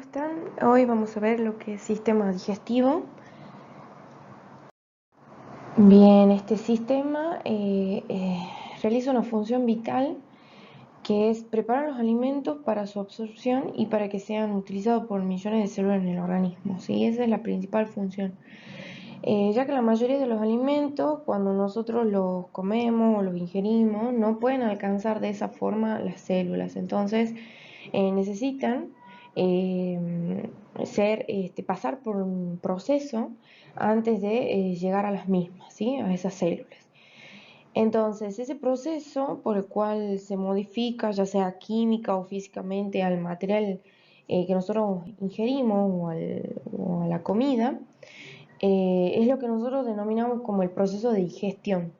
están? Hoy vamos a ver lo que es sistema digestivo. Bien, este sistema realiza una función vital que es preparar los alimentos para su absorción y para que sean utilizados por millones de células en el organismo, ¿sí? Esa es la principal función. Ya que la mayoría de los alimentos, cuando nosotros los comemos o los ingerimos, no pueden alcanzar de esa forma las células. Entonces, necesitan pasar por un proceso antes de llegar a las mismas, ¿sí? A esas células. Entonces, ese proceso por el cual se modifica, ya sea química o físicamente, al material que nosotros ingerimos o a la comida, es lo que nosotros denominamos como el proceso de digestión.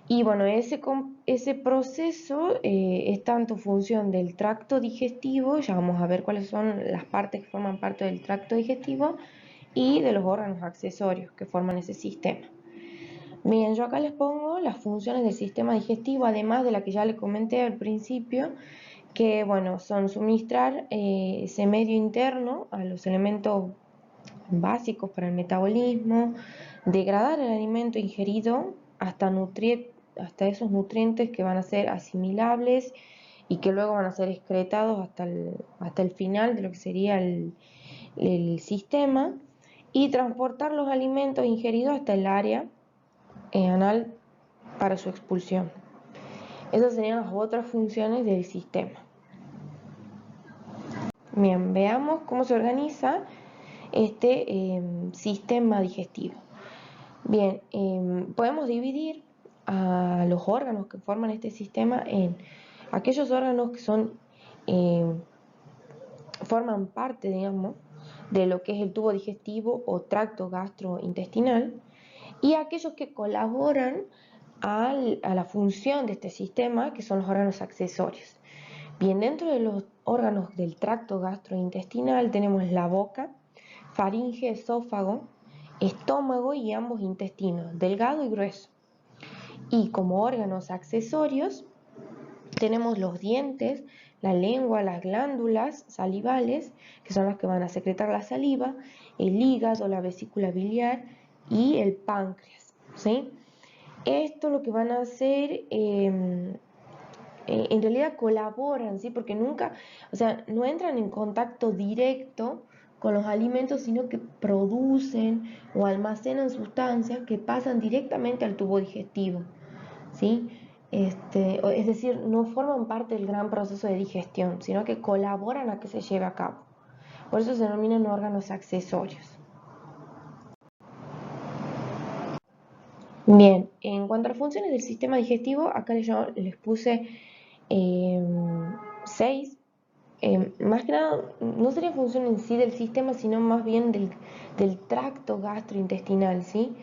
Y bueno, ese proceso es tanto función del tracto digestivo, ya vamos a ver cuáles son las partes que forman parte del tracto digestivo, y de los órganos accesorios que forman ese sistema. Bien, yo acá les pongo las funciones del sistema digestivo, además de la que ya les comenté al principio, que bueno, son suministrar ese medio interno a los elementos básicos para el metabolismo, degradar el alimento ingerido hasta esos nutrientes que van a ser asimilables y que luego van a ser excretados hasta el final de lo que sería el sistema, y transportar los alimentos ingeridos hasta el área anal para su expulsión. Esas serían las otras funciones del sistema. Bien, veamos cómo se organiza este sistema digestivo. Bien, podemos dividir a los órganos que forman este sistema en aquellos órganos que forman parte, digamos, de lo que es el tubo digestivo o tracto gastrointestinal, y aquellos que colaboran a la función de este sistema, que son los órganos accesorios. Bien, dentro de los órganos del tracto gastrointestinal tenemos la boca, faringe, esófago, estómago y ambos intestinos, delgado y grueso. Y como órganos accesorios tenemos los dientes, la lengua, las glándulas salivales, que son las que van a secretar la saliva, el hígado, la vesícula biliar y el páncreas, ¿sí? Esto lo que van a hacer, en realidad colaboran, ¿sí? Porque nunca, o sea, no entran en contacto directo con los alimentos, sino que producen o almacenan sustancias que pasan directamente al tubo digestivo, ¿sí? Es decir, no forman parte del gran proceso de digestión, sino que colaboran a que se lleve a cabo. Por eso se denominan órganos accesorios. Bien, en cuanto a las funciones del sistema digestivo, acá yo les puse 6. Más que nada, no sería función en sí del sistema, sino más bien del tracto gastrointestinal, ¿sí?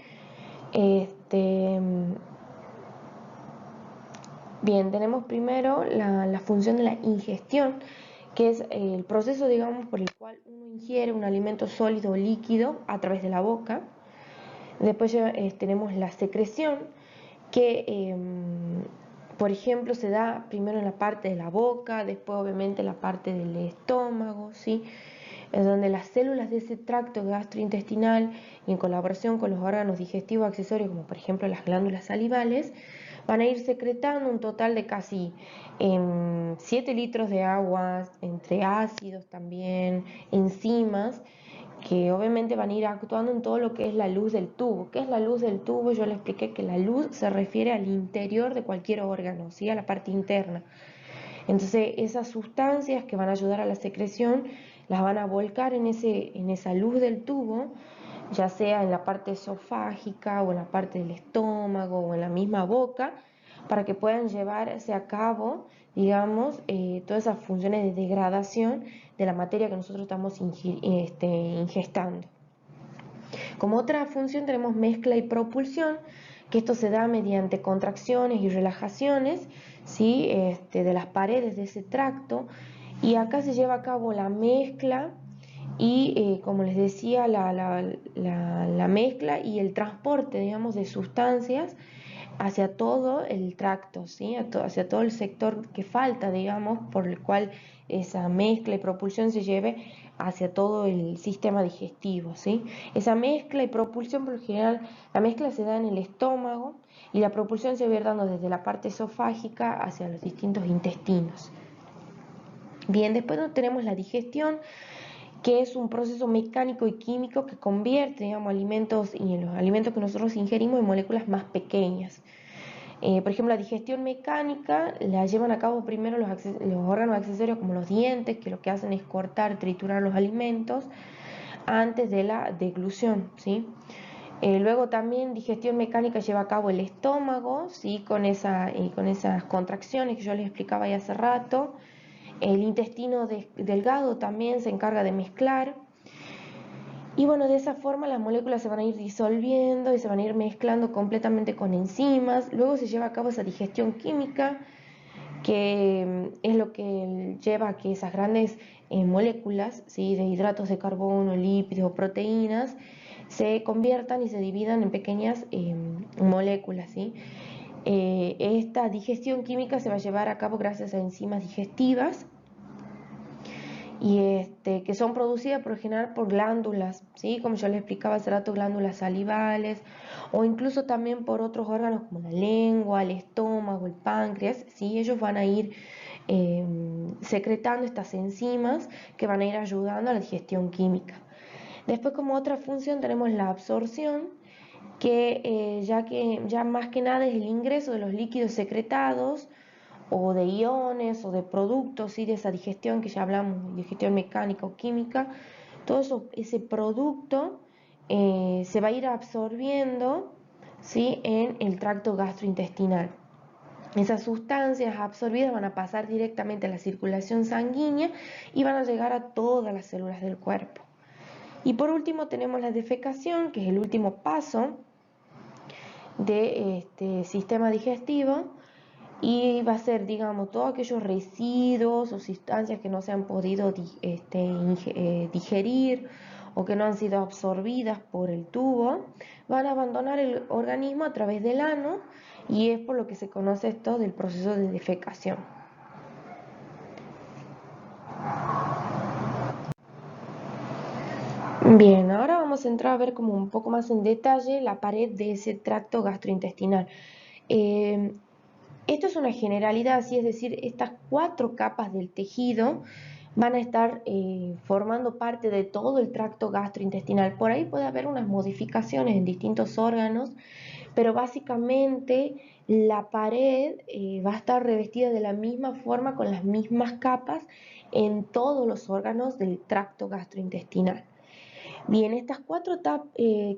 Bien, tenemos primero la función de la ingestión, que es el proceso, digamos, por el cual uno ingiere un alimento sólido o líquido a través de la boca. Después tenemos la secreción, que por ejemplo se da primero en la parte de la boca, después obviamente en la parte del estómago, ¿sí? En donde las células de ese tracto gastrointestinal, y en colaboración con los órganos digestivos accesorios, como por ejemplo las glándulas salivales, van a ir secretando un total de casi 7 litros de agua, entre ácidos también, enzimas, que obviamente van a ir actuando en todo lo que es la luz del tubo. ¿Qué es la luz del tubo? Yo le expliqué que la luz se refiere al interior de cualquier órgano, ¿sí? A la parte interna. Entonces esas sustancias que van a ayudar a la secreción las van a volcar en esa luz del tubo, ya sea en la parte esofágica o en la parte del estómago o en la misma boca, para que puedan llevarse a cabo, digamos, todas esas funciones de degradación de la materia que nosotros estamos ingestando. Como otra función tenemos mezcla y propulsión, que esto se da mediante contracciones y relajaciones, ¿sí? De las paredes de ese tracto, y acá se lleva a cabo la mezcla y, como les decía, la mezcla y el transporte, digamos, de sustancias hacia todo el tracto, ¿sí? Hacia todo el sector que falta, digamos, por el cual esa mezcla y propulsión se lleve hacia todo el sistema digestivo, ¿sí? Esa mezcla y propulsión, por lo general, la mezcla se da en el estómago y la propulsión se va a ir dando desde la parte esofágica hacia los distintos intestinos. Bien, después tenemos la digestión, que es un proceso mecánico y químico que convierte, digamos, alimentos y los alimentos que nosotros ingerimos en moléculas más pequeñas. Por ejemplo, la digestión mecánica la llevan a cabo primero los órganos accesorios como los dientes, que lo que hacen es cortar, triturar los alimentos antes de la deglución, ¿sí? Luego también digestión mecánica lleva a cabo el estómago, ¿sí? Con esas contracciones que yo les explicaba ya hace rato. El intestino delgado también se encarga de mezclar. Y bueno, de esa forma las moléculas se van a ir disolviendo y se van a ir mezclando completamente con enzimas. Luego se lleva a cabo esa digestión química, que es lo que lleva a que esas grandes moléculas, ¿sí? De hidratos de carbono, lípidos o proteínas se conviertan y se dividan en pequeñas moléculas, ¿sí? Esta digestión química se va a llevar a cabo gracias a enzimas digestivas y que son producidas por lo general por glándulas, ¿sí? Como yo les explicaba hace rato, glándulas salivales o incluso también por otros órganos como la lengua, el estómago, el páncreas, ¿sí? Ellos van a ir secretando estas enzimas que van a ir ayudando a la digestión química. Después, como otra función, tenemos la absorción, que ya más que nada es el ingreso de los líquidos secretados o de iones o de productos, ¿sí? De esa digestión que ya hablamos, digestión mecánica o química. Todo eso, ese producto se va a ir absorbiendo, ¿sí? En el tracto gastrointestinal. Esas sustancias absorbidas van a pasar directamente a la circulación sanguínea y van a llegar a todas las células del cuerpo. Y por último tenemos la defecación, que es el último paso de este sistema digestivo, y va a ser, digamos, todos aquellos residuos o sustancias que no se han podido digerir o que no han sido absorbidas por el tubo, van a abandonar el organismo a través del ano, y es por lo que se conoce esto del proceso de defecación. Bien, ahora vamos a entrar a ver como un poco más en detalle la pared de ese tracto gastrointestinal. Esto es una generalidad, ¿sí? Es decir, estas 4 capas del tejido van a estar formando parte de todo el tracto gastrointestinal. Por ahí puede haber unas modificaciones en distintos órganos, pero básicamente la pared va a estar revestida de la misma forma, con las mismas capas en todos los órganos del tracto gastrointestinal. Bien, estas 4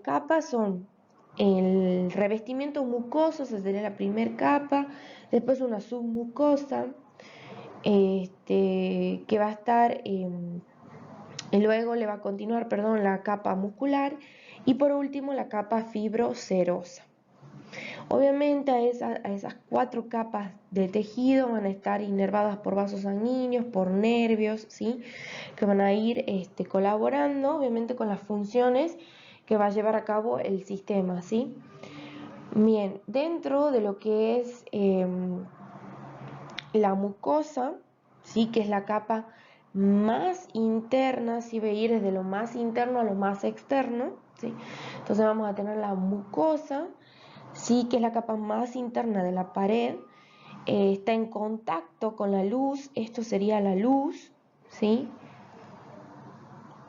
capas son el revestimiento mucoso, esa sería la primera capa, después una submucosa, que va a estar, y luego le va a continuar, perdón, la capa muscular y por último la capa fibroserosa. Obviamente a esas 4 capas de tejido van a estar inervadas por vasos sanguíneos, por nervios, ¿sí? Que van a ir colaborando, obviamente, con las funciones que va a llevar a cabo el sistema, ¿sí? Bien, dentro de lo que es la mucosa, ¿sí? Que es la capa más interna, si va a ir desde lo más interno a lo más externo, ¿sí? Entonces vamos a tener la mucosa, sí, que es la capa más interna de la pared, está en contacto con la luz, esto sería la luz, ¿sí?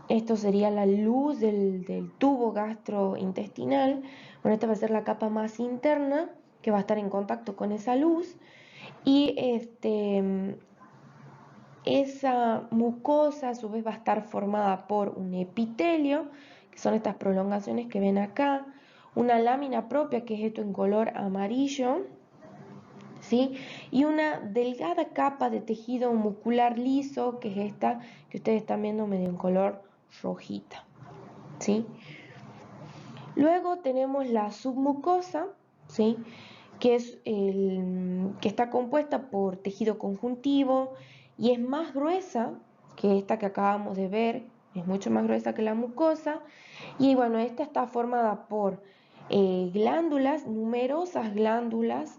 Esto sería la luz del tubo gastrointestinal. Bueno, esta va a ser la capa más interna, que va a estar en contacto con esa luz, y esa mucosa a su vez va a estar formada por un epitelio, que son estas prolongaciones que ven acá, una lámina propia, que es esto en color amarillo, ¿sí? Y una delgada capa de tejido muscular liso, que es esta que ustedes están viendo medio en color rojita, ¿sí? Luego tenemos la submucosa, ¿sí? Que está compuesta por tejido conjuntivo y es más gruesa que esta que acabamos de ver, es mucho más gruesa que la mucosa. Y bueno, esta está formada por glándulas, numerosas glándulas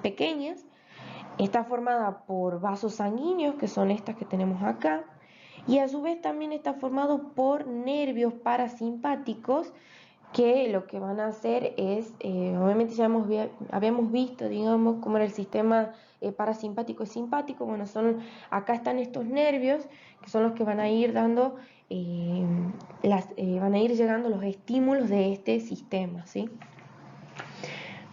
pequeñas, Está formada por vasos sanguíneos, que son estas que tenemos acá, y a su vez también está formado por nervios parasimpáticos, que lo que van a hacer es, obviamente ya habíamos visto, digamos, cómo era el sistema parasimpático y simpático. Bueno, acá están estos nervios, que son los que van a ir dando, van a ir llegando los estímulos de este sistema, ¿sí?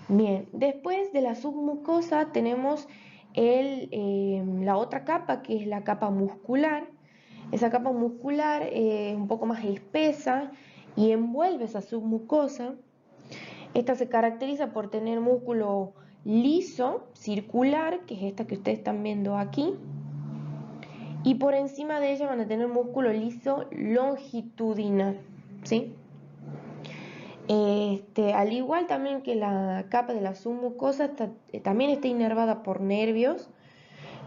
Bien, después de la submucosa tenemos la otra capa, que es la capa muscular. Esa capa muscular es un poco más espesa y envuelve esa submucosa. Esta se caracteriza por tener músculo liso, circular, que es esta que ustedes están viendo aquí, y por encima de ella van a tener músculo liso longitudinal, ¿sí? Al igual también que la capa de la submucosa, también está inervada por nervios,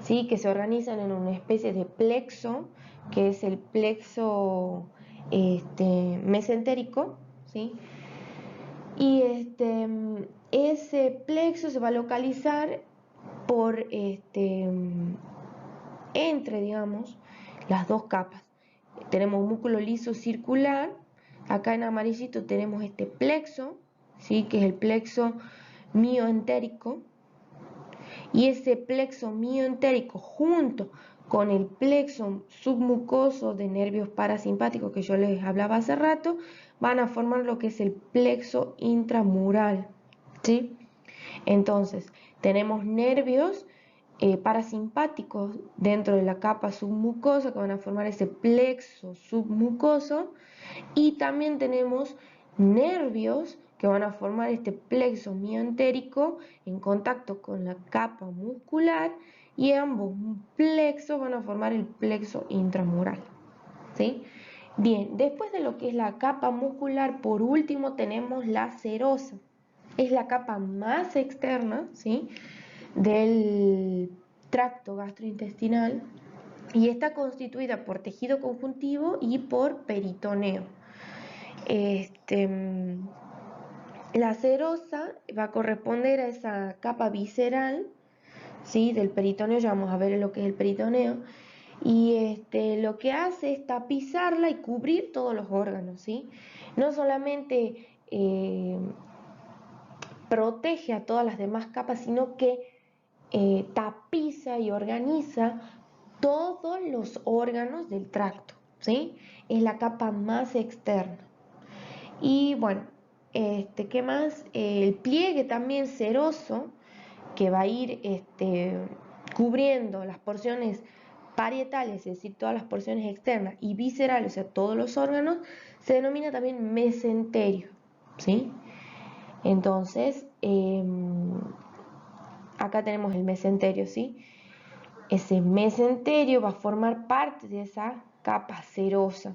¿sí? Que se organizan en una especie de plexo, que es el plexo mesentérico, ¿sí? Y ese plexo se va a localizar por entre, digamos, las dos capas. Tenemos músculo liso circular, acá en amarillito tenemos este plexo, ¿sí? Que es el plexo mioentérico, y ese plexo mioentérico junto con el plexo submucoso de nervios parasimpáticos que yo les hablaba hace rato, van a formar lo que es el plexo intramural, ¿sí? Entonces, tenemos nervios parasimpáticos dentro de la capa submucosa que van a formar ese plexo submucoso, y también tenemos nervios que van a formar este plexo mioentérico en contacto con la capa muscular, y ambos plexos van a formar el plexo intramural, ¿sí? Bien, después de lo que es la capa muscular, por último tenemos la serosa. Es la capa más externa, ¿sí?, del tracto gastrointestinal, y está constituida por tejido conjuntivo y por peritoneo. La serosa va a corresponder a esa capa visceral, ¿sí?, del peritoneo. Ya vamos a ver lo que es el peritoneo. Y lo que hace es tapizarla y cubrir todos los órganos, ¿sí? No solamente protege a todas las demás capas, sino que tapiza y organiza todos los órganos del tracto, ¿sí? Es la capa más externa. Y bueno, ¿qué más? El pliegue también seroso, que va a ir cubriendo las porciones parietales, es decir, todas las porciones externas, y viscerales, o sea, todos los órganos, se denomina también mesenterio, ¿sí? Entonces, acá tenemos el mesenterio, ¿sí? Ese mesenterio va a formar parte de esa capa serosa,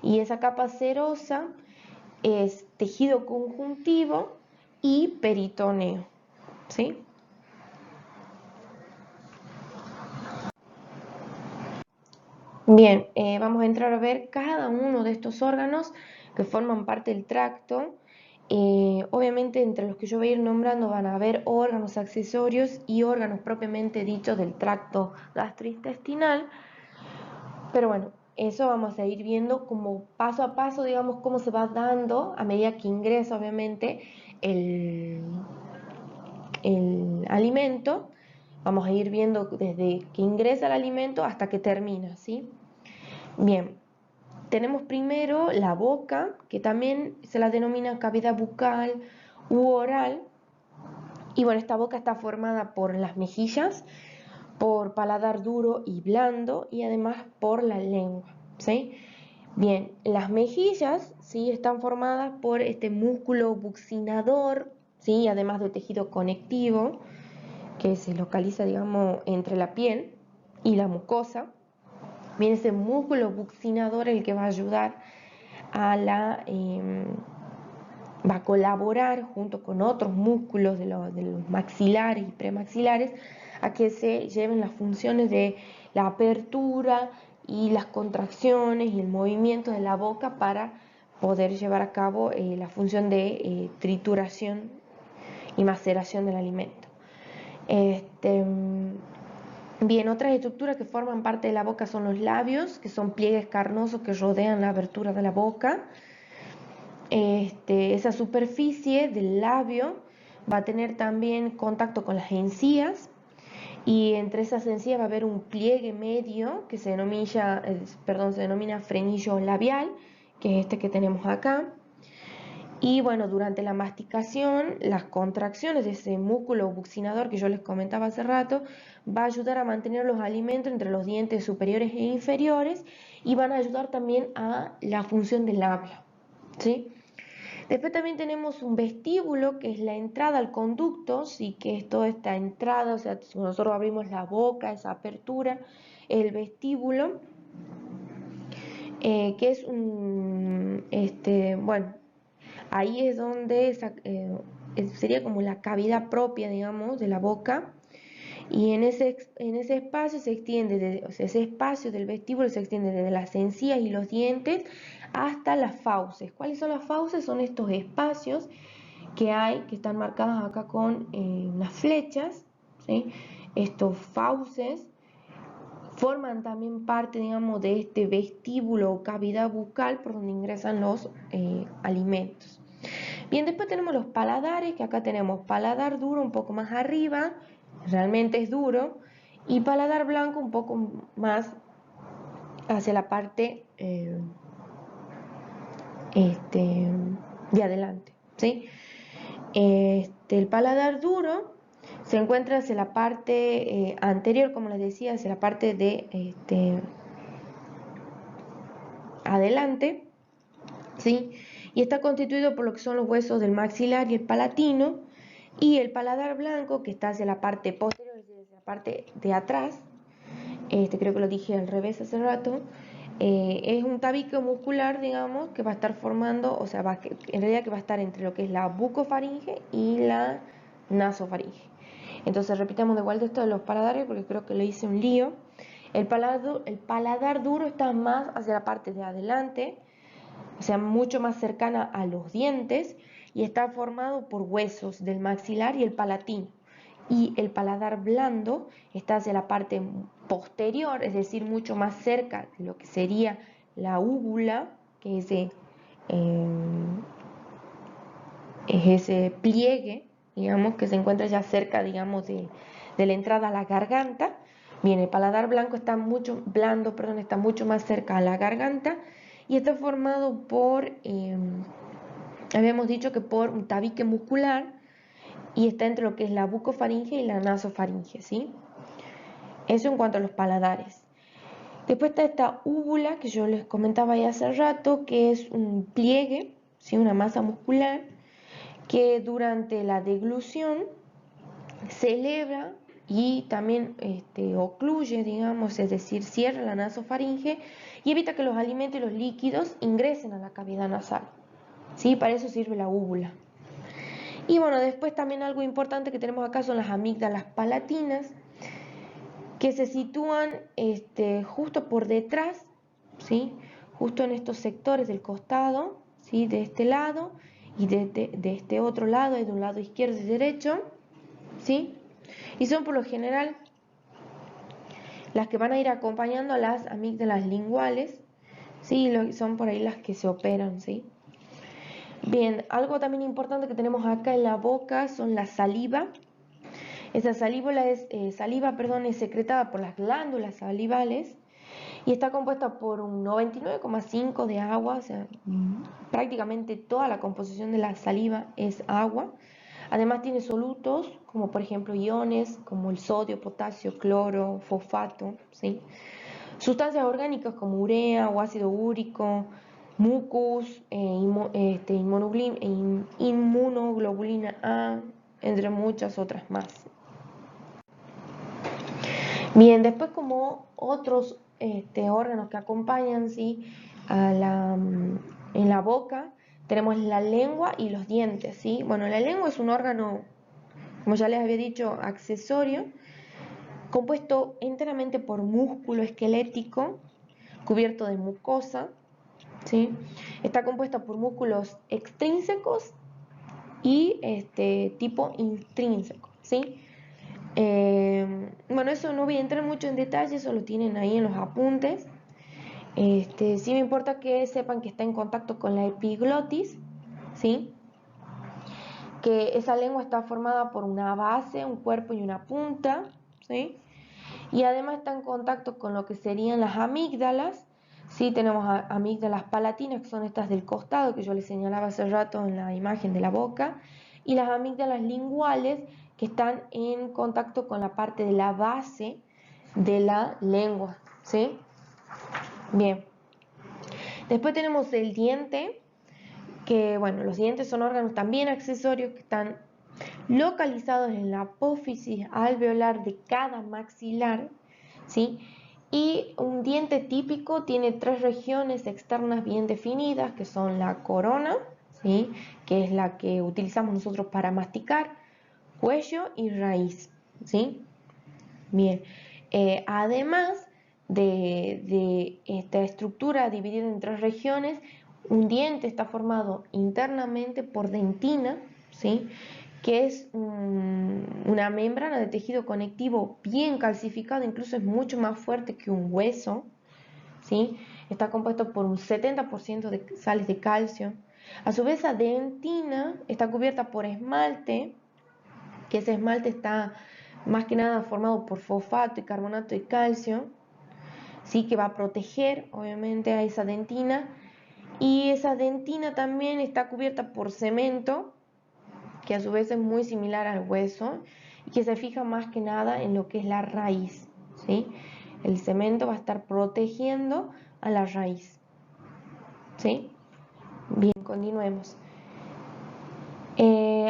y esa capa serosa es tejido conjuntivo y peritoneo, ¿sí? Bien, vamos a entrar a ver cada uno de estos órganos que forman parte del tracto. Obviamente, entre los que yo voy a ir nombrando van a haber órganos accesorios y órganos propiamente dichos del tracto gastrointestinal, pero bueno, eso vamos a ir viendo como paso a paso, digamos, cómo se va dando a medida que ingresa, obviamente, el alimento. Vamos a ir viendo desde que ingresa el alimento hasta que termina, ¿sí? Bien, tenemos primero la boca, que también se la denomina cavidad bucal u oral. Y bueno, esta boca está formada por las mejillas, por paladar duro y blando, y además por la lengua, ¿sí? Bien, las mejillas, ¿sí?, están formadas por este músculo buccinador, ¿sí?, además de tejido conectivo, que se localiza, digamos, entre la piel y la mucosa. Bien, ese músculo buccinador es el que va a ayudar va a colaborar junto con otros músculos de los maxilares y premaxilares a que se lleven las funciones de la apertura y las contracciones y el movimiento de la boca para poder llevar a cabo la función de trituración y maceración del alimento. Este, bien, otras estructuras que forman parte de la boca son los labios, que son pliegues carnosos que rodean la abertura de la boca. Esa superficie del labio va a tener también contacto con las encías, y entre esas encías va a haber un pliegue medio que se denomina frenillo labial, que es este que tenemos acá. Y bueno, durante la masticación, las contracciones de ese músculo buccinador que yo les comentaba hace rato va a ayudar a mantener los alimentos entre los dientes superiores e inferiores, y van a ayudar también a la función del habla, ¿sí? Después también tenemos un vestíbulo, que es la entrada al conducto, sí, que es toda esta entrada, o sea, si nosotros abrimos la boca, esa apertura, el vestíbulo, que es bueno, ahí es donde sería como la cavidad propia, digamos, de la boca. Y en ese espacio se extiende, o sea, ese espacio del vestíbulo se extiende desde las encías y los dientes hasta las fauces. ¿Cuáles son las fauces? Son estos espacios que están marcados acá con unas flechas, ¿sí? Estos fauces forman también parte, digamos, de este vestíbulo o cavidad bucal por donde ingresan los alimentos. Bien, después tenemos los paladares, que acá tenemos paladar duro un poco más arriba, realmente es duro, y paladar blanco un poco más hacia la parte de adelante, ¿sí? El paladar duro se encuentra hacia la parte anterior, como les decía, hacia la parte de adelante, ¿sí? Y está constituido por lo que son los huesos del maxilar y el palatino, y el paladar blanco, que está hacia la parte posterior, es decir, hacia la parte de atrás. Creo que lo dije al revés hace rato. Es un tabique muscular, digamos, que va a estar formando, o sea, en realidad que va a estar entre lo que es la bucofaringe y la nasofaringe. Entonces repitamos de vuelta esto de los paladares, porque creo que le hice un lío. El paladar duro está más hacia la parte de adelante, o sea, mucho más cercana a los dientes, y está formado por huesos del maxilar y el palatino. Y el paladar blando está hacia la parte posterior, es decir, mucho más cerca de lo que sería la úvula, que es ese pliegue, digamos, que se encuentra ya cerca, digamos, de la entrada a la garganta. Bien, el paladar blando, está mucho más cerca a la garganta, y está formado habíamos dicho que por un tabique muscular, y está entre lo que es la bucofaringe y la nasofaringe, ¿sí? Eso en cuanto a los paladares. Después está esta úvula que yo les comentaba ya hace rato, que es un pliegue, ¿sí? Una masa muscular que durante la deglución se eleva y también ocluye, digamos, es decir, cierra la nasofaringe y evita que los alimentos y los líquidos ingresen a la cavidad nasal, ¿sí? Para eso sirve la úvula. Y bueno, después también algo importante que tenemos acá son las amígdalas palatinas, que se sitúan justo por detrás, ¿sí? Justo en estos sectores del costado, ¿sí? De este lado y de este otro lado, de un lado izquierdo y derecho, ¿sí? Y son por lo general las que van a ir acompañando a las amígdalas linguales, ¿sí? Son por ahí las que se operan, ¿sí? Bien, algo también importante que tenemos acá en la boca son la saliva. Esa saliva es secretada por las glándulas salivales y está compuesta por un 99,5 de agua, o sea, prácticamente toda la composición de la saliva es agua. Además tiene solutos, como por ejemplo iones, como el sodio, potasio, cloro, fosfato, ¿sí? Sustancias orgánicas como urea o ácido úrico, mucus, inmunoglobulina A, entre muchas otras más. Bien, después como otros órganos que acompañan, ¿sí? En la boca tenemos la lengua y los dientes, ¿sí? Bueno, la lengua es un órgano, como ya les había dicho, accesorio, compuesto enteramente por músculo esquelético, cubierto de mucosa, ¿sí? Está compuesta por músculos extrínsecos y tipo intrínseco, ¿sí? Bueno, eso no voy a entrar mucho en detalle, eso lo tienen ahí en los apuntes. Sí me importa que sepan que está en contacto con la epiglotis, ¿sí? Que esa lengua está formada por una base, un cuerpo y una punta, ¿sí? Y además está en contacto con lo que serían las amígdalas, ¿sí? Tenemos amígdalas palatinas, que son estas del costado, que yo les señalaba hace rato en la imagen de la boca, y las amígdalas linguales, que están en contacto con la parte de la base de la lengua, ¿sí? Bien. Después tenemos el diente, que bueno, los dientes son órganos también accesorios que están localizados en la apófisis alveolar de cada maxilar, ¿sí? Y un diente típico tiene 3 regiones externas bien definidas, que son la corona, ¿sí? Que es la que utilizamos nosotros para masticar, cuello y raíz, ¿sí? Bien, además de esta estructura dividida en 3 regiones, un diente está formado internamente por dentina, ¿sí? Que es una membrana de tejido conectivo bien calcificado, incluso es mucho más fuerte que un hueso, ¿sí? Está compuesto por un 70% de sales de calcio. A su vez, la dentina está cubierta por esmalte, que ese esmalte está más que nada formado por fosfato y carbonato de calcio, ¿sí? Que va a proteger obviamente a esa dentina, y esa dentina también está cubierta por cemento, que a su vez es muy similar al hueso y que se fija más que nada en lo que es la raíz, ¿sí? El cemento va a estar protegiendo a la raíz, ¿sí? Bien, continuemos.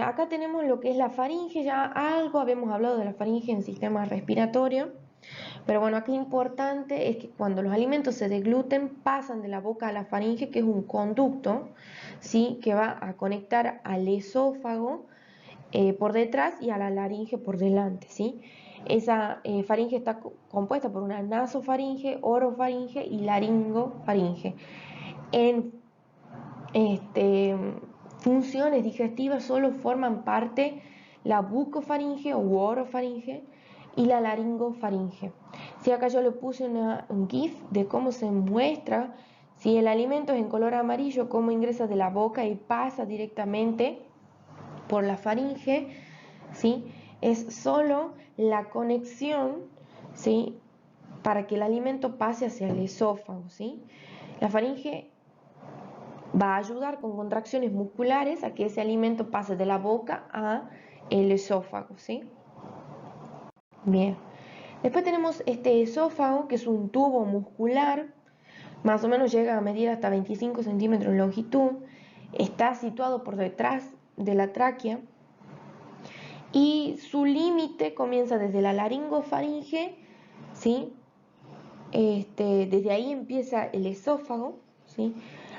Acá tenemos lo que es la faringe, ya algo habíamos hablado de la faringe en sistema respiratorio, pero bueno, aquí importante es que cuando los alimentos se degluten pasan de la boca a la faringe, que es un conducto, ¿sí? Que va a conectar al esófago por detrás y a la laringe por delante, ¿sí? Esa faringe está compuesta por una nasofaringe, orofaringe y laringofaringe. En funciones digestivas solo forman parte la bucofaringe o orofaringe y la laringofaringe. Si acá yo le puse un GIF de cómo se muestra si el alimento es en color amarillo, cómo ingresa de la boca y pasa directamente por la faringe, ¿sí? Es solo la conexión, ¿sí? Para que el alimento pase hacia el esófago, ¿sí? La faringe va a ayudar con contracciones musculares a que ese alimento pase de la boca a el esófago, ¿sí? Bien. Después tenemos este esófago, que es un tubo muscular, más o menos llega a medir hasta 25 centímetros en longitud, está situado por detrás de la tráquea y su límite comienza desde la laringofaringe, ¿sí? Desde ahí empieza el esófago, ¿sí?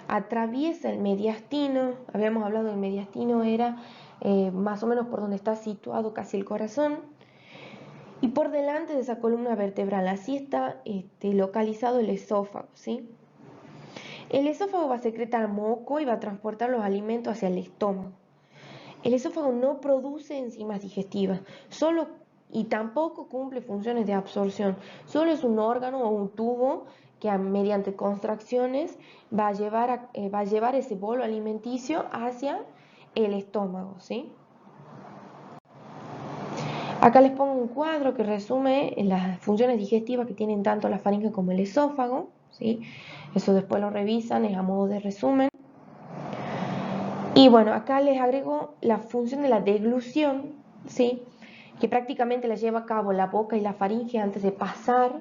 Atraviesa el mediastino, habíamos hablado del mediastino, era más o menos por donde está situado casi el corazón, y por delante de esa columna vertebral, así está localizado el esófago, ¿sí? El esófago va a secretar moco y va a transportar los alimentos hacia el estómago. El esófago no produce enzimas digestivas, solo y tampoco cumple funciones de absorción. Solo es un órgano o un tubo que mediante contracciones va a llevar ese bolo alimenticio hacia el estómago, ¿sí? Acá les pongo un cuadro que resume las funciones digestivas que tienen tanto la faringe como el esófago, ¿sí? Eso después lo revisan, es a modo de resumen. Y bueno, acá les agrego la función de la deglución, ¿sí? Que prácticamente la lleva a cabo la boca y la faringe antes de pasar,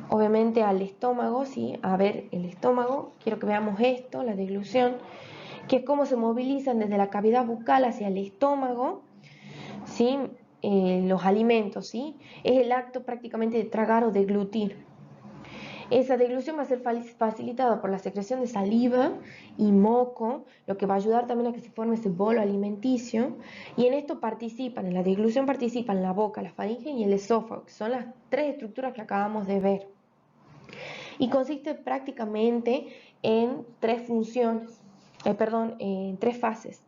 obviamente, al estómago, ¿sí? A ver el estómago, quiero que veamos esto, la deglución, que es cómo se movilizan desde la cavidad bucal hacia el estómago, ¿sí? Los alimentos, ¿sí? Es el acto prácticamente de tragar o deglutir. Esa deglución va a ser facilitada por la secreción de saliva y moco, lo que va a ayudar también a que se forme ese bolo alimenticio. Y en esto en la deglución participan la boca, la faringe y el esófago, que son las 3 estructuras que acabamos de ver. Y consiste prácticamente en 3 funciones, en 3 fases.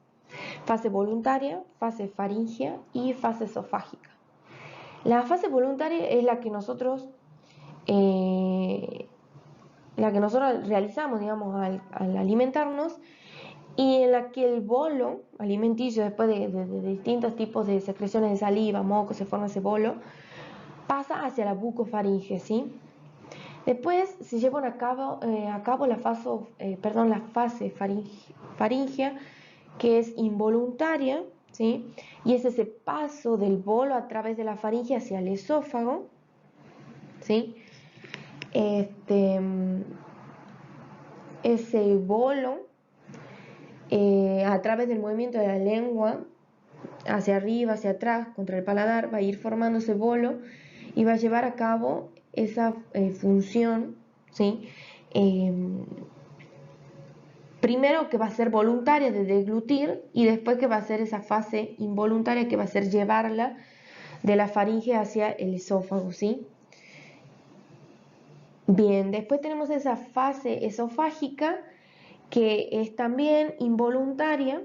Fase voluntaria, fase faringea y fase esofágica. La fase voluntaria es la que nosotros realizamos, digamos, al alimentarnos, y en la que el bolo alimenticio, después de distintos tipos de secreciones de saliva, moco, se forma ese bolo, pasa hacia la bucofaringe, ¿sí? Después se lleva a cabo la fase faringea, que es involuntaria, ¿sí? Y es ese paso del bolo a través de la faringe hacia el esófago, ¿sí? Ese bolo, a través del movimiento de la lengua, hacia arriba, hacia atrás, contra el paladar, va a ir formando ese bolo y va a llevar a cabo esa función, ¿sí? Primero que va a ser voluntaria de deglutir y después que va a ser esa fase involuntaria que va a ser llevarla de la faringe hacia el esófago, ¿sí? Bien, después tenemos esa fase esofágica que es también involuntaria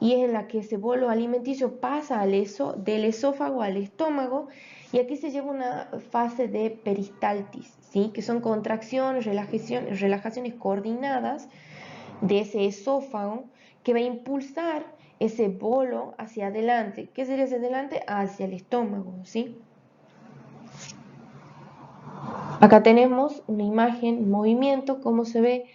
y es en la que ese bolo alimenticio pasa del esófago al estómago, y aquí se lleva una fase de peristaltis, ¿sí? Que son contracciones, relajaciones coordinadas de ese esófago que va a impulsar ese bolo hacia adelante. ¿Qué sería hacia adelante? Hacia el estómago, ¿sí? Acá tenemos una imagen, un movimiento, cómo se ve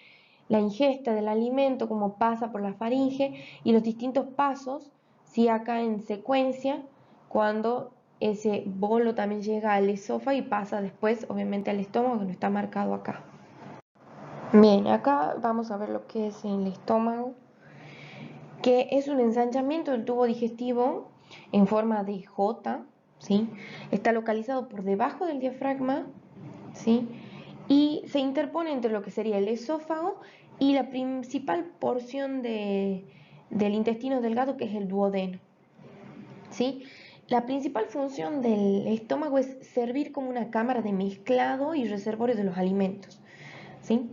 la ingesta del alimento, cómo pasa por la faringe y los distintos pasos, ¿sí? Acá en secuencia, cuando ese bolo también llega al esófago y pasa después, obviamente, al estómago, que no está marcado acá. Bien, acá vamos a ver lo que es el estómago, que es un ensanchamiento del tubo digestivo en forma de J, ¿sí? Está localizado por debajo del diafragma, ¿sí? Y se interpone entre lo que sería el esófago y la principal porción del intestino delgado, que es el duodeno, ¿sí? La principal función del estómago es servir como una cámara de mezclado y reservorio de los alimentos, ¿sí?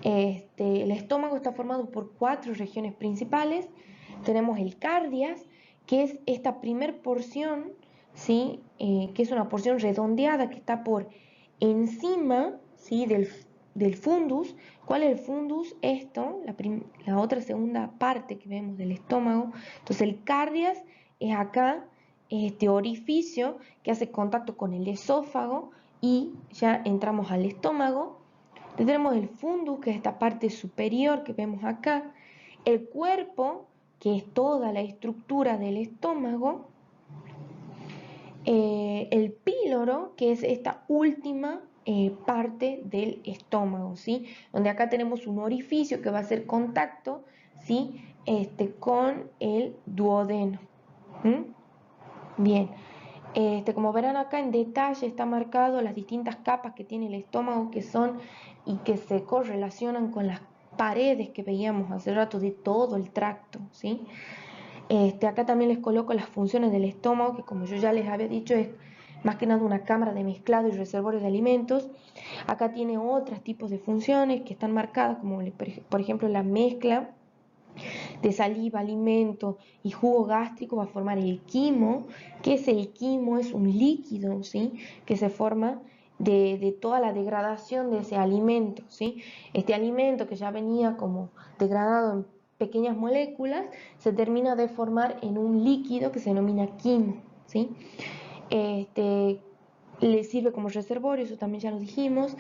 El estómago está formado por 4 regiones principales. Tenemos el cardias, que es esta primer porción, ¿sí? Que es una porción redondeada que está por encima, ¿sí? del fundus. ¿Cuál es el fundus? La otra segunda parte que vemos del estómago. Entonces el cardias es acá, este orificio que hace contacto con el esófago y ya entramos al estómago. Tenemos el fundus, que es esta parte superior que vemos acá, el cuerpo, que es toda la estructura del estómago, el píloro, que es esta última parte del estómago, ¿sí? Donde acá tenemos un orificio que va a hacer contacto, ¿sí? Con el duodeno. Bien. Como verán acá en detalle está marcado las distintas capas que tiene el estómago, que son y que se correlacionan con las paredes que veíamos hace rato de todo el tracto, ¿sí? Acá también les coloco las funciones del estómago, que como yo ya les había dicho es más que nada una cámara de mezclado y reservorio de alimentos. Acá tiene otros tipos de funciones que están marcadas, como por ejemplo la mezcla de saliva, alimento y jugo gástrico va a formar el quimo. ¿Qué es el quimo? Es un líquido, ¿sí? Que se forma de toda la degradación de ese alimento, ¿sí? Este alimento que ya venía como degradado en pequeñas moléculas se termina de formar en un líquido que se denomina quimo, ¿sí? Le sirve como reservorio, eso también ya lo dijimos,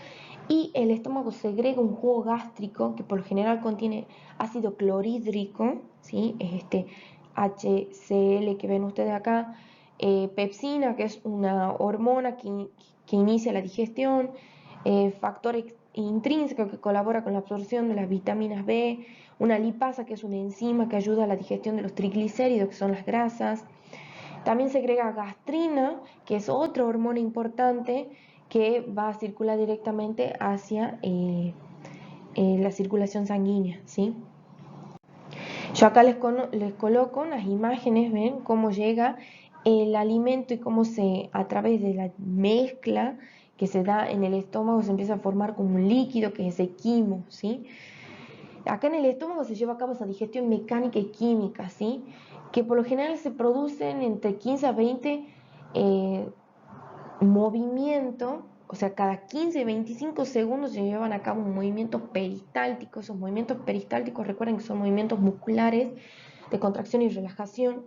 y el estómago segrega un jugo gástrico que por lo general contiene ácido clorhídrico, ¿sí? Es este HCl que ven ustedes acá, pepsina, que es una hormona que inicia la digestión, factor intrínseco que colabora con la absorción de las vitaminas B, una lipasa, que es una enzima que ayuda a la digestión de los triglicéridos, que son las grasas. También segrega gastrina, que es otra hormona importante que va a circular directamente hacia la circulación sanguínea, ¿sí? Yo acá les coloco unas imágenes, ven cómo llega el alimento y cómo a través de la mezcla que se da en el estómago, se empieza a formar como un líquido que es ese quimo, ¿sí? Acá en el estómago se lleva a cabo esa digestión mecánica y química, ¿sí? Que por lo general se producen entre 15 a 20 movimiento, o sea, cada 15, 25 segundos se llevan a cabo un movimiento peristáltico. Esos movimientos peristálticos, recuerden que son movimientos musculares de contracción y relajación,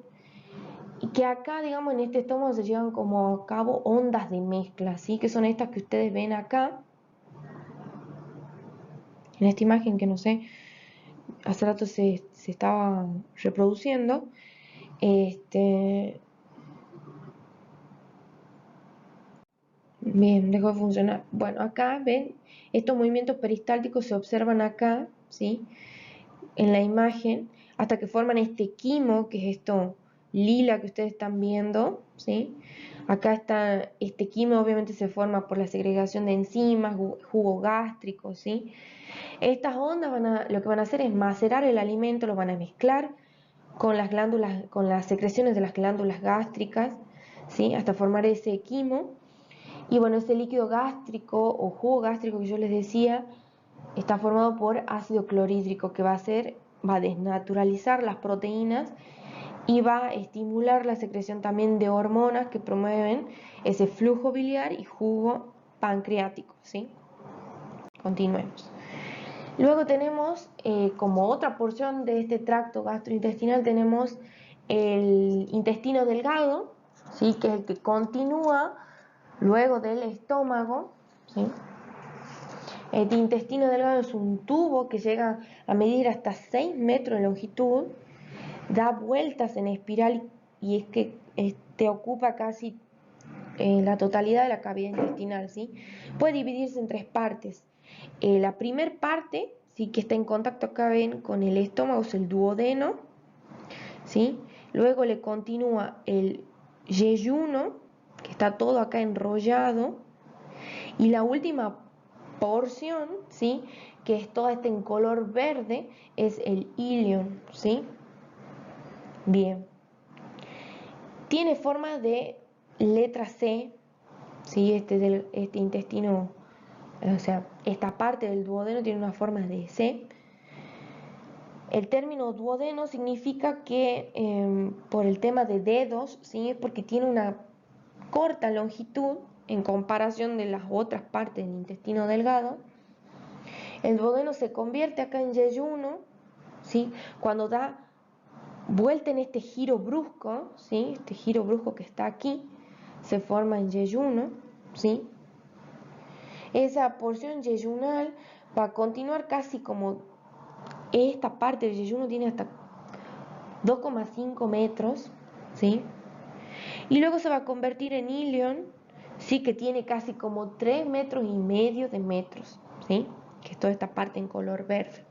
y que acá, digamos, en este estómago se llevan como a cabo ondas de mezcla, ¿sí? Que son estas que ustedes ven acá, en esta imagen que no sé, hace rato se estaba reproduciendo. Bien, dejó de funcionar. Bueno, acá ven, estos movimientos peristálticos se observan acá, ¿sí? En la imagen, hasta que forman este quimo, que es esto lila que ustedes están viendo, ¿sí? Acá está, este quimo obviamente se forma por la segregación de enzimas, jugo gástrico, ¿sí? Estas ondas lo que van a hacer es macerar el alimento, lo van a mezclar con las glándulas, con las secreciones de las glándulas gástricas, ¿sí? Hasta formar ese quimo. Y bueno, ese líquido gástrico o jugo gástrico que yo les decía está formado por ácido clorhídrico, que va a desnaturalizar las proteínas y va a estimular la secreción también de hormonas que promueven ese flujo biliar y jugo pancreático, ¿sí? Continuemos. Luego tenemos, como otra porción de este tracto gastrointestinal, tenemos el intestino delgado, ¿sí? Que es el que continúa luego del estómago, ¿sí? El intestino delgado es un tubo que llega a medir hasta 6 metros de longitud, da vueltas en espiral y es que ocupa casi la totalidad de la cavidad intestinal, ¿sí? Puede dividirse en 3 partes. La primera parte, ¿sí? Que está en contacto acá ven con el estómago, es el duodeno, ¿sí? Luego le continúa el yeyuno, que está todo acá enrollado, y la última porción, ¿sí? Que es toda esta en color verde, es el ilion, ¿sí? Bien. Tiene forma de letra C, ¿sí? Este intestino, o sea, esta parte del duodeno tiene una forma de C. El término duodeno significa que por el tema de dedos, ¿sí? Porque tiene una corta longitud en comparación de las otras partes del intestino delgado. El duodeno se convierte acá en yeyuno, ¿sí? Cuando da vuelta en este giro brusco, ¿sí? Este giro brusco que está aquí se forma en yeyuno, ¿sí? Esa porción yeyunal va a continuar casi como esta parte del yeyuno tiene hasta 2,5 metros, ¿sí? Y luego se va a convertir en ilion, ¿sí? Que tiene casi como 3,5 metros de metros, ¿sí? Que es toda esta parte en color verde.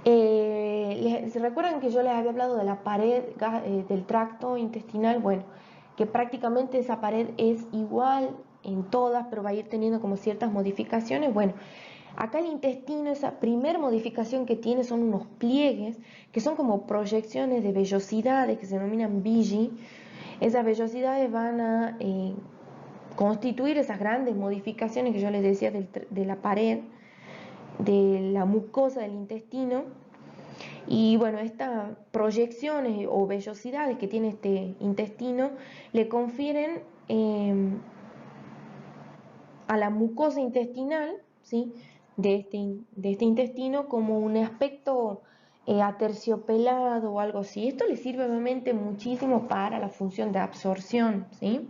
¿Se recuerdan que yo les había hablado de la pared del tracto intestinal? Bueno, que prácticamente esa pared es igual en todas, pero va a ir teniendo como ciertas modificaciones. Bueno, acá el intestino, esa primer modificación que tiene son unos pliegues, que son como proyecciones de vellosidades que se denominan villi. Esas vellosidades van a constituir esas grandes modificaciones que yo les decía de la pared, de la mucosa del intestino. Y bueno, estas proyecciones o vellosidades que tiene este intestino le confieren a la mucosa intestinal, ¿sí? de este intestino como un aspecto aterciopelado o algo así. Esto le sirve obviamente muchísimo para la función de absorción, ¿sí?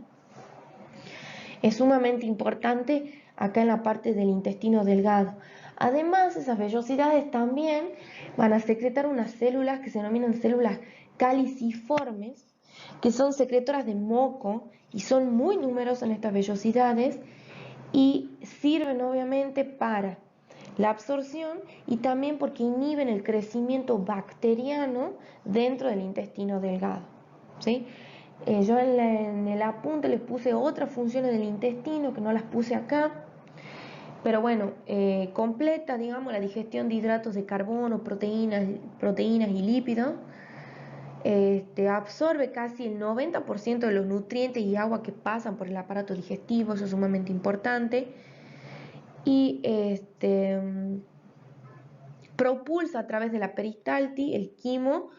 Es sumamente importante acá en la parte del intestino delgado. Además, esas vellosidades también van a secretar unas células que se denominan células caliciformes, que son secretoras de moco y son muy numerosas en estas vellosidades y sirven obviamente para la absorción y también porque inhiben el crecimiento bacteriano dentro del intestino delgado, ¿sí? Yo en el apunte les puse otras funciones del intestino que no las puse acá, pero bueno, completa, digamos, la digestión de hidratos de carbono, proteínas y lípidos. Absorbe casi el 90% de los nutrientes y agua que pasan por el aparato digestivo, eso es sumamente importante. Y propulsa a través de la peristaltis el quimo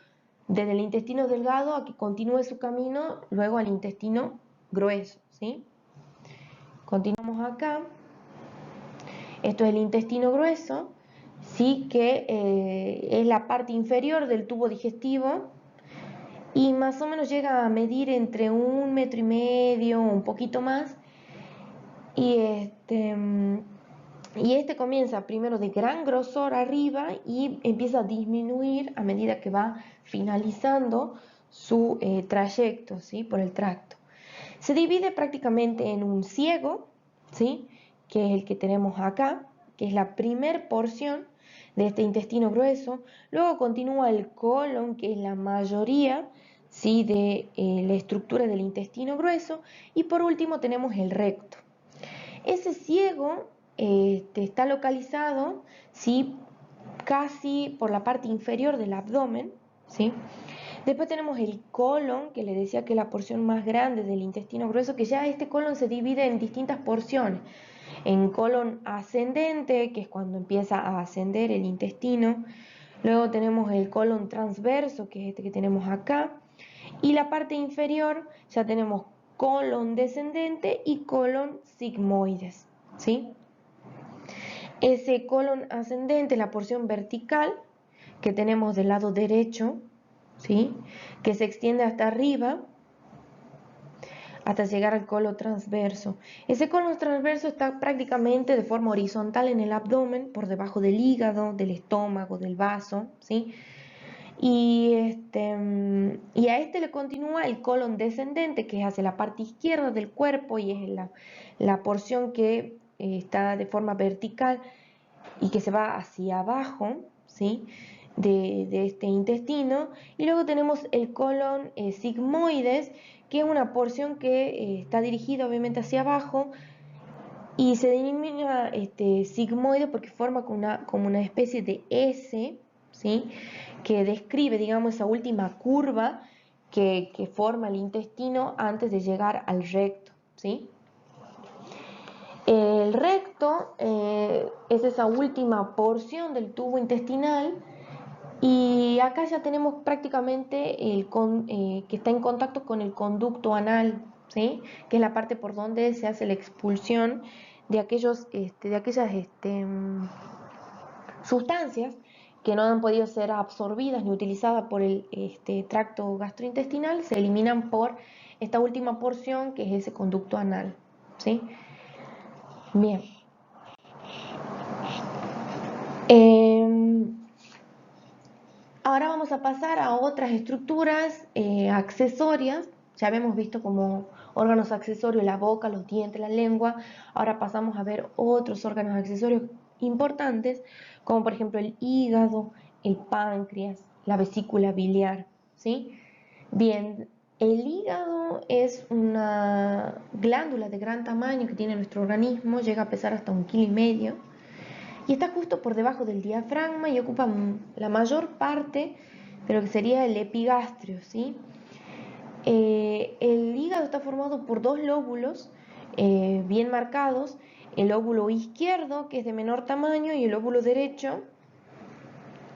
desde el intestino delgado a que continúe su camino luego al intestino grueso, ¿sí? Continuamos acá. Esto es el intestino grueso, sí, que es la parte inferior del tubo digestivo y más o menos llega a medir entre 1,5 metros, un poquito más. Y este comienza primero de gran grosor arriba y empieza a disminuir a medida que va finalizando su trayecto, ¿sí? Por el tracto. Se divide prácticamente en un ciego, ¿sí? Que es el que tenemos acá, que es la primer porción de este intestino grueso. Luego continúa el colon, que es la mayoría, ¿sí? De la estructura del intestino grueso. Y por último tenemos el recto. Ese ciego está localizado, ¿sí? Casi por la parte inferior del abdomen, ¿sí? Después tenemos el colon, que le decía que es la porción más grande del intestino grueso, que ya este colon se divide en distintas porciones. En colon ascendente, que es cuando empieza a ascender el intestino. Luego tenemos el colon transverso, que es este que tenemos acá. Y la parte inferior ya tenemos colon descendente y colon sigmoides, ¿sí? Ese colon ascendente es la porción vertical que tenemos del lado derecho, ¿sí? Que se extiende hasta arriba hasta llegar al colon transverso. Ese colon transverso está prácticamente de forma horizontal en el abdomen, por debajo del hígado, del estómago, del vaso, ¿sí? Y a este le continúa el colon descendente, que es hacia la parte izquierda del cuerpo y es la porción que está de forma vertical y que se va hacia abajo, ¿sí? De este intestino. Y luego tenemos el colon sigmoides, que es una porción que está dirigida obviamente hacia abajo y se denomina sigmoide porque forma como una especie de S, ¿sí? Que describe, digamos, esa última curva que forma el intestino antes de llegar al recto, ¿sí? El recto es esa última porción del tubo intestinal y acá ya tenemos prácticamente que está en contacto con el conducto anal, ¿sí? Que es la parte por donde se hace la expulsión de aquellas sustancias que no han podido ser absorbidas ni utilizadas por el tracto gastrointestinal, se eliminan por esta última porción que es ese conducto anal, ¿sí? Bien. Ahora vamos a pasar a otras estructuras accesorias. Ya habíamos visto como órganos accesorios la boca, los dientes, la lengua. Ahora pasamos a ver otros órganos accesorios importantes, como por ejemplo el hígado, el páncreas, la vesícula biliar, ¿sí? Bien, el hígado es una glándula de gran tamaño que tiene nuestro organismo, llega a pesar hasta 1,5 kg y está justo por debajo del diafragma y ocupa la mayor parte de lo que sería el epigastrio, ¿sí? El hígado está formado por dos lóbulos bien marcados, el lóbulo izquierdo, que es de menor tamaño, y el lóbulo derecho,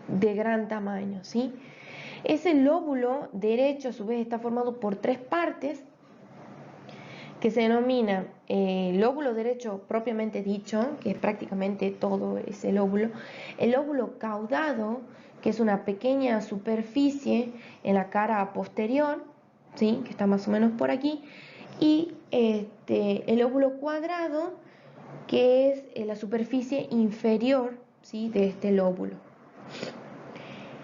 de gran tamaño, ¿sí? Ese lóbulo derecho, a su vez, está formado por tres partes, que se denomina lóbulo derecho propiamente dicho, que es prácticamente todo ese lóbulo, el lóbulo caudado, que es una pequeña superficie en la cara posterior, ¿sí? Que está más o menos por aquí, y el lóbulo cuadrado, que es la superficie inferior, ¿sí? De este lóbulo.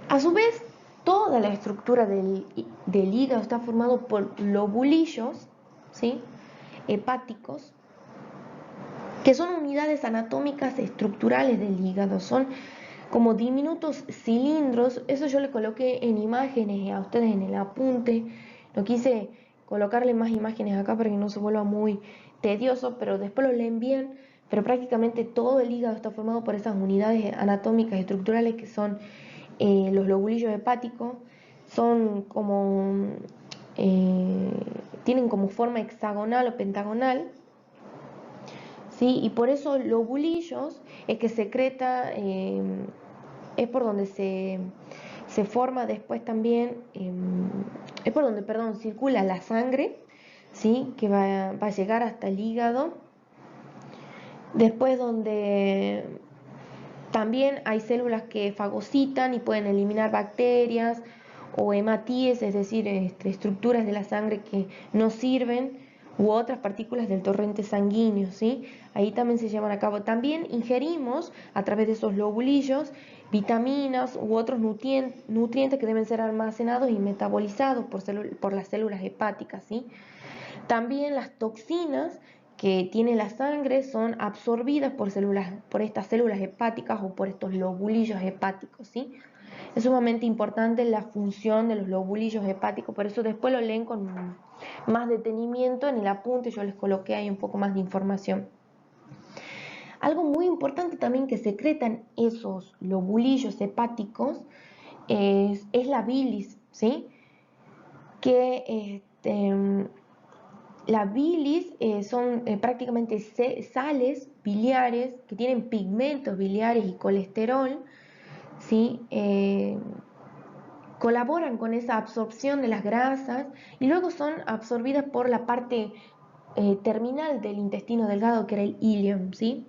A su vez, toda la estructura del hígado está formado por lobulillos, ¿sí? Hepáticos, que son unidades anatómicas estructurales del hígado, son como diminutos cilindros. Eso yo le coloqué en imágenes a ustedes en el apunte, no quise colocarle más imágenes acá para que no se vuelva muy tedioso, pero después lo leen bien. Pero prácticamente todo el hígado está formado por esas unidades anatómicas estructurales que son los lobulillos hepáticos, son como tienen como forma hexagonal o pentagonal, ¿sí? Y por eso lobulillos es que secreta, es por donde se forma después también, es por donde, perdón, circula la sangre, ¿sí? Que va a llegar hasta el hígado. Después donde también hay células que fagocitan y pueden eliminar bacterias o hematíes, es decir, estructuras de la sangre que no sirven, u otras partículas del torrente sanguíneo, ¿sí? Ahí también se llevan a cabo. También ingerimos a través de esos lobulillos vitaminas u otros nutrientes que deben ser almacenados y metabolizados por las células hepáticas, ¿sí? También las toxinas que tiene la sangre son absorbidas por estas células hepáticas o por estos lobulillos hepáticos, ¿sí? Es sumamente importante la función de los lobulillos hepáticos, por eso después lo leen con más detenimiento en el apunte, yo les coloqué ahí un poco más de información. Algo muy importante también que secretan esos lobulillos hepáticos es la bilis, ¿sí? Que la bilis son prácticamente sales biliares que tienen pigmentos biliares y colesterol, ¿sí? Colaboran con esa absorción de las grasas y luego son absorbidas por la parte terminal del intestino delgado, que era el ileum, ¿sí?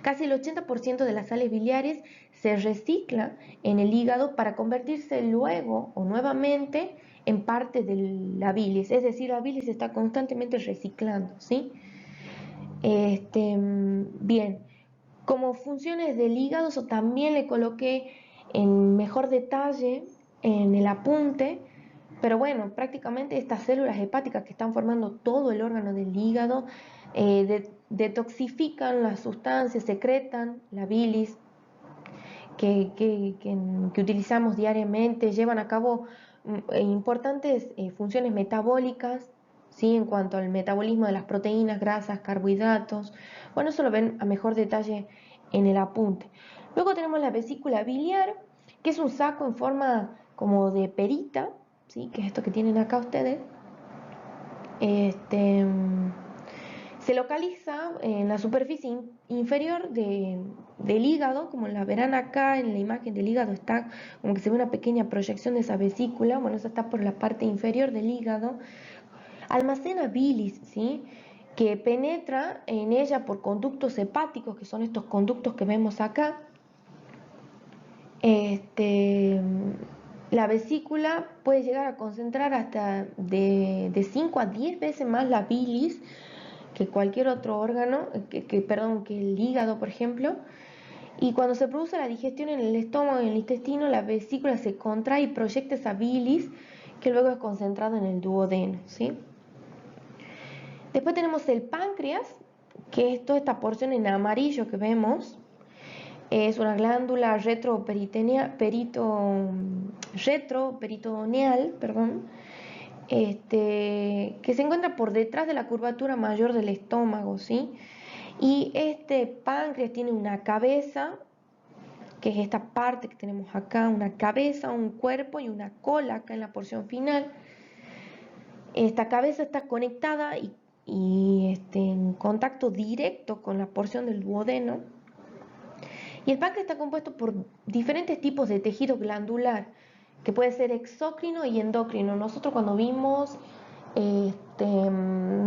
Casi el 80% de las sales biliares se recicla en el hígado para convertirse luego o nuevamente en parte de la bilis, es decir, la bilis está constantemente reciclando, ¿sí? Bien, como funciones del hígado, eso también le coloqué en mejor detalle en el apunte, pero bueno, prácticamente estas células hepáticas que están formando todo el órgano del hígado detoxifican las sustancias, secretan la bilis que utilizamos diariamente, llevan a cabo importantes funciones metabólicas, ¿sí? En cuanto al metabolismo de las proteínas, grasas, carbohidratos. Bueno, eso lo ven a mejor detalle en el apunte. Luego tenemos la vesícula biliar, que es un saco en forma como de perita, ¿sí? Que es esto que tienen acá ustedes. Se localiza en la superficie inferior del hígado, como la verán acá en la imagen del hígado, está como que se ve una pequeña proyección de esa vesícula, bueno, esa está por la parte inferior del hígado. Almacena bilis, ¿sí? Que penetra en ella por conductos hepáticos, que son estos conductos que vemos acá. La vesícula puede llegar a concentrar hasta de 5 a 10 veces más la bilis que cualquier otro órgano, que el hígado, por ejemplo. Y cuando se produce la digestión en el estómago y en el intestino, la vesícula se contrae y proyecta esa bilis que luego es concentrada en el duodeno, ¿sí? Después tenemos el páncreas, que es toda esta porción en amarillo que vemos. Es una glándula retroperitoneal, que se encuentra por detrás de la curvatura mayor del estómago, ¿sí? Y este páncreas tiene una cabeza, que es esta parte que tenemos acá, una cabeza, un cuerpo y una cola acá en la porción final. Esta cabeza está conectada y en contacto directo con la porción del duodeno. Y el páncreas está compuesto por diferentes tipos de tejido glandular, que puede ser exócrino y endocrino. Nosotros cuando vimos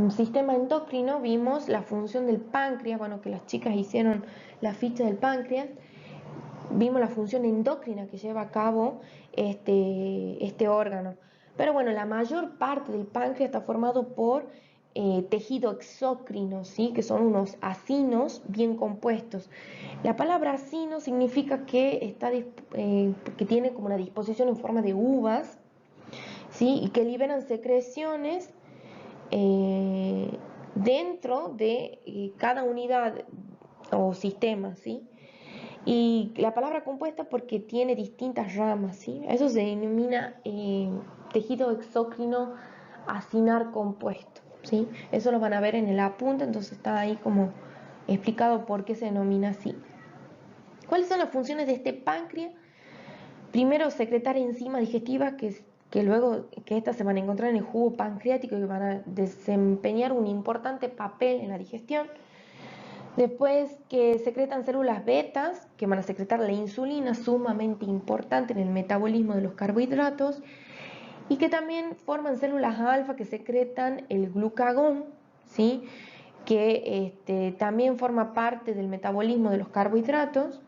sistema endocrino, vimos la función del páncreas, bueno, que las chicas hicieron la ficha del páncreas, vimos la función endocrina que lleva a cabo este órgano. Pero bueno, la mayor parte del páncreas está formado por tejido exócrino, ¿sí? Que son unos acinos bien compuestos. La palabra acino significa que tiene como una disposición en forma de uvas, ¿sí? Y que liberan secreciones dentro de cada unidad o sistema, ¿sí? Y la palabra compuesta porque tiene distintas ramas, ¿sí? Eso se denomina tejido exócrino acinar compuesto, ¿sí? Eso lo van a ver en el apunte, entonces está ahí como explicado por qué se denomina así. ¿Cuáles son las funciones de este páncreas? Primero, secretar enzimas digestivas que luego que estas se van a encontrar en el jugo pancreático y que van a desempeñar un importante papel en la digestión. Después que secretan células betas, que van a secretar la insulina, sumamente importante en el metabolismo de los carbohidratos. y que también forman células alfa que secretan el glucagón, ¿sí? Que también forma parte del metabolismo de los carbohidratos,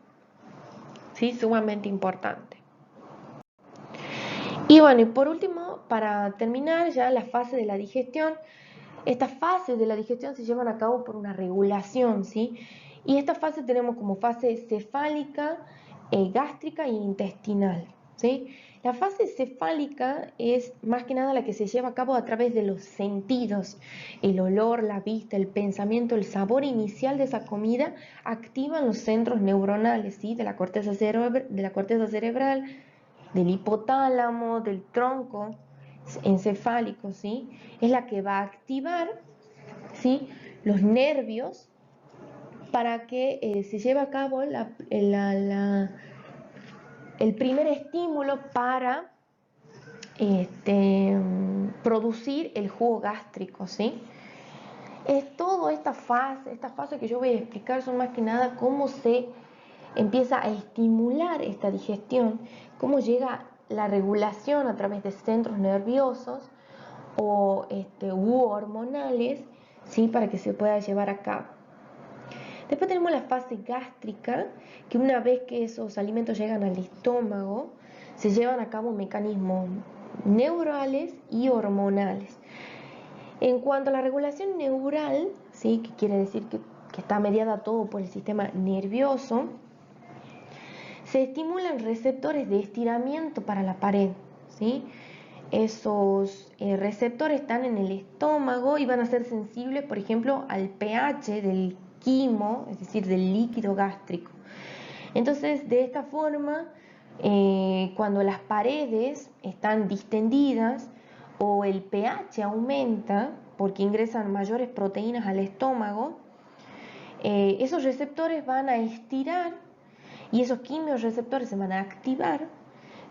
¿sí? Sumamente importante. Y bueno, y por último, para terminar ya la fase de la digestión, estas fases de la digestión se llevan a cabo por una regulación, ¿sí? Y esta fase tenemos como fase cefálica, gástrica e intestinal, ¿sí? La fase cefálica es más que nada la que se lleva a cabo a través de los sentidos. El olor, la vista, el pensamiento, el sabor inicial de esa comida activan los centros neuronales, ¿sí? De la corteza cerebral, del hipotálamo, del tronco encefálico, ¿sí? Es la que va a activar, ¿sí? Los nervios para que se lleve a cabo el primer estímulo para producir el jugo gástrico, ¿sí? Es toda esta fase que yo voy a explicar son más que nada cómo se empieza a estimular esta digestión, cómo llega la regulación a través de centros nerviosos u hormonales, ¿sí? Para que se pueda llevar a cabo. Después tenemos la fase gástrica, que una vez que esos alimentos llegan al estómago, se llevan a cabo mecanismos neurales y hormonales. En cuanto a la regulación neural, ¿sí? Que quiere decir que está mediada todo por el sistema nervioso, se estimulan receptores de estiramiento para la pared, ¿sí? Esos receptores están en el estómago y van a ser sensibles, por ejemplo, al pH del quimo, es decir, del líquido gástrico. Entonces, de esta forma, cuando las paredes están distendidas o el pH aumenta porque ingresan mayores proteínas al estómago, esos receptores van a estirar y esos quimiorreceptores se van a activar,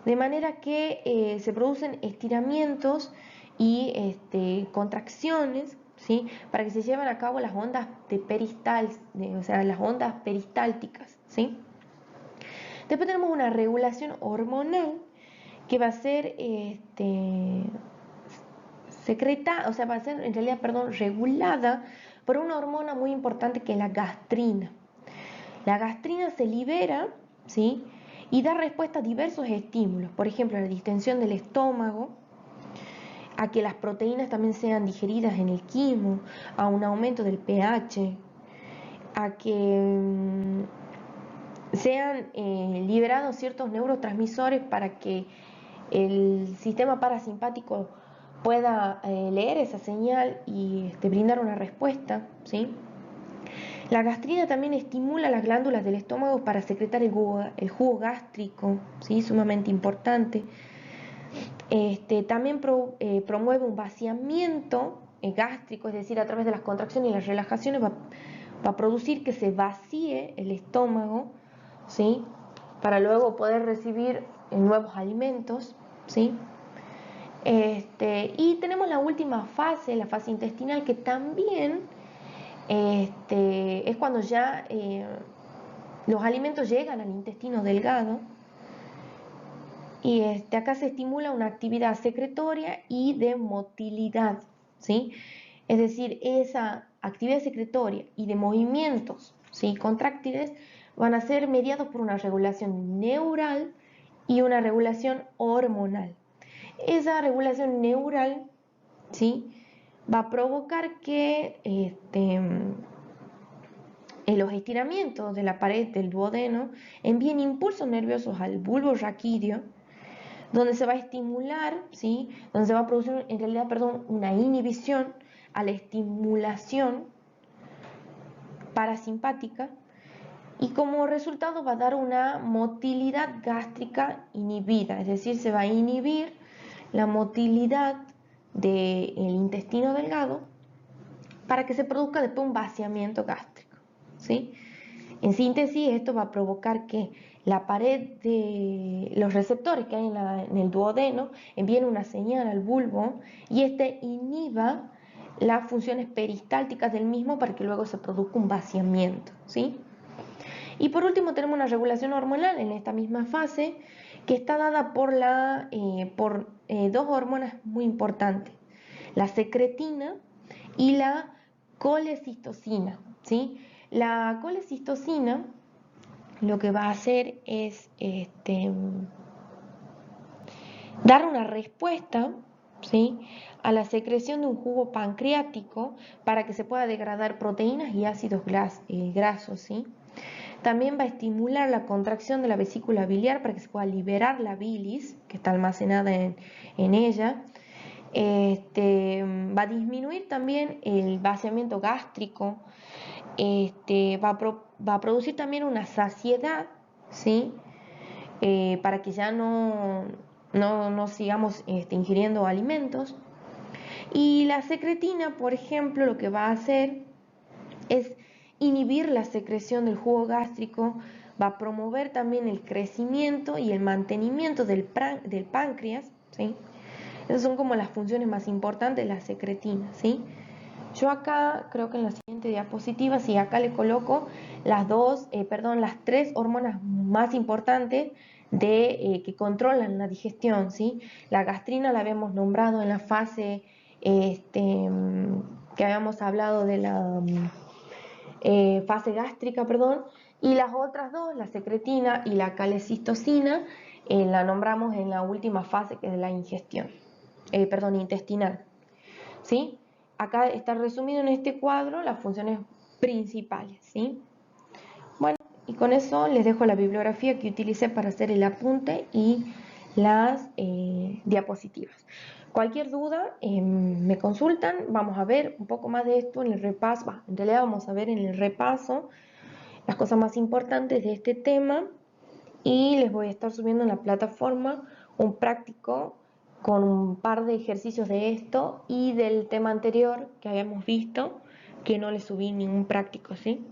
de manera que se producen estiramientos y contracciones, ¿sí? Para que se lleven a cabo las ondas o sea, las ondas peristálticas, ¿sí? Después tenemos una regulación hormonal que va a ser o sea, va a ser en realidad, regulada por una hormona muy importante que es la gastrina. La gastrina se libera, ¿sí? Y da respuesta a diversos estímulos, por ejemplo, a la distensión del estómago, a que las proteínas también sean digeridas en el quimo, a un aumento del pH, a que sean liberados ciertos neurotransmisores para que el sistema parasimpático pueda leer esa señal y brindar una respuesta, ¿sí? La gastrina también estimula las glándulas del estómago para secretar el jugo gástrico, ¿sí? Sumamente importante. También promueve un vaciamiento gástrico, es decir, a través de las contracciones y las relajaciones va a producir que se vacíe el estómago, ¿sí? Para luego poder recibir nuevos alimentos, ¿sí? Y tenemos la última fase, la fase intestinal, que también es cuando ya los alimentos llegan al intestino delgado y acá se estimula una actividad secretoria y de motilidad, ¿sí? Es decir, esa actividad secretoria y de movimientos, ¿sí? Contráctiles van a ser mediados por una regulación neural y una regulación hormonal. Esa regulación neural, ¿sí? Va a provocar que en los estiramientos de la pared del duodeno envíen impulsos nerviosos al bulbo raquídeo, donde se va a estimular, ¿sí? Donde se va a producir en realidad, una inhibición a la estimulación parasimpática y como resultado va a dar una motilidad gástrica inhibida, es decir, se va a inhibir la motilidad del intestino delgado para que se produzca después un vaciamiento gástrico, ¿sí? En síntesis, esto va a provocar que la pared de los receptores que hay en el duodeno envíen una señal al bulbo y inhiba las funciones peristálticas del mismo para que luego se produzca un vaciamiento, ¿sí? Y por último tenemos una regulación hormonal en esta misma fase que está dada por dos hormonas muy importantes, la secretina y la colecistocina, ¿sí? La colecistocina lo que va a hacer es dar una respuesta, ¿sí?, a la secreción de un jugo pancreático para que se pueda degradar proteínas y ácidos grasos, ¿sí? También va a estimular la contracción de la vesícula biliar para que se pueda liberar la bilis que está almacenada en ella. Va a disminuir también el vaciamiento gástrico. Va a producir también una saciedad, ¿sí? Para que ya no sigamos ingiriendo alimentos. Y la secretina, por ejemplo, lo que va a hacer es inhibir la secreción del jugo gástrico, va a promover también el crecimiento y el mantenimiento del páncreas, ¿sí? Esas son como las funciones más importantes de la secretina, ¿sí? Yo acá, creo que en la siguiente diapositiva, sí, acá le coloco las tres hormonas más importantes que controlan la digestión, ¿sí? La gastrina la habíamos nombrado en la fase que habíamos hablado de la fase gástrica, perdón, y las otras dos, la secretina y la calecistocina, la nombramos en la última fase, que es la ingestión, intestinal, ¿sí? Acá está resumido en este cuadro las funciones principales, ¿sí? Bueno, y con eso les dejo la bibliografía que utilicé para hacer el apunte y las diapositivas. Cualquier duda me consultan, vamos a ver un poco más de esto en el repaso, en realidad vamos a ver en el repaso las cosas más importantes de este tema y les voy a estar subiendo en la plataforma un práctico con un par de ejercicios de esto y del tema anterior que habíamos visto, que no les subí ningún práctico, ¿sí?